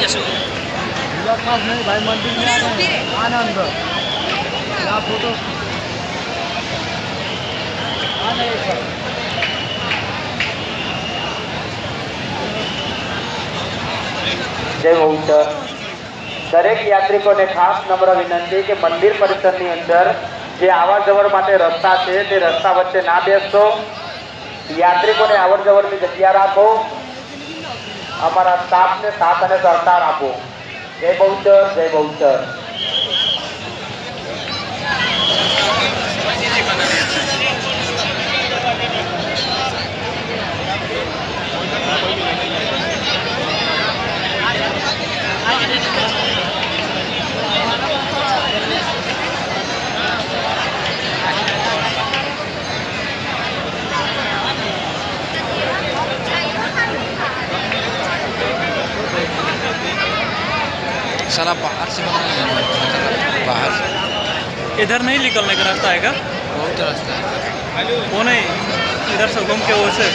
જશું. ખાસ નહીં ભાઈ, મંદિર આનંદ આ ફોટો જય બહુચર. દરેક યાત્રિકોને ખાસ નમ્ર વિનંતી કે મંદિર પરિસરની અંદર જે આવર જવર માટે રસ્તા છે તે રસ્તા વચ્ચે ના બેસશો. યાત્રિકોને આવર જવરની જગ્યા રાખો. અમારા સ્ટાફને સાથ અને સહકાર આપો. જય બહુચર, જય બહુચર. साला बाहर से बाहर इधर नहीं निकलने का रास्ता है क्या? बहुत रास्ता है. वो नहीं, इधर से घूम के वो से